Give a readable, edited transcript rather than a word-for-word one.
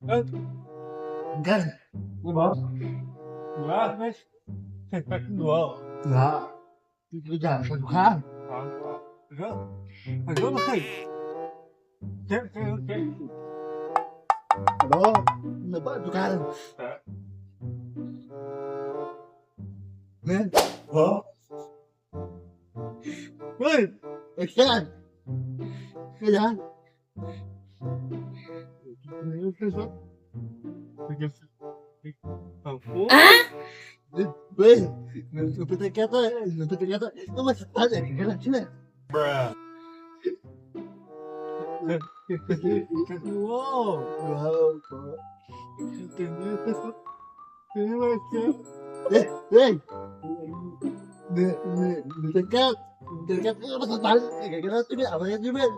Kan? Iya, Bos. Enggak, Mas. Dua. Enggak. Itu jangan kesukaan. Enggak. Enggak, Mas. Cek. Aduh, kenapa kesukaan? Men, Oh. woi, ikan. Ikan. Aku. Woi, ngepetek kata, itu masih ada di dalam sini. Wow. Wow, Ini macam. woi, dekat, itu masih tahu. Kira-kira tuh dia apa ya, Jimin?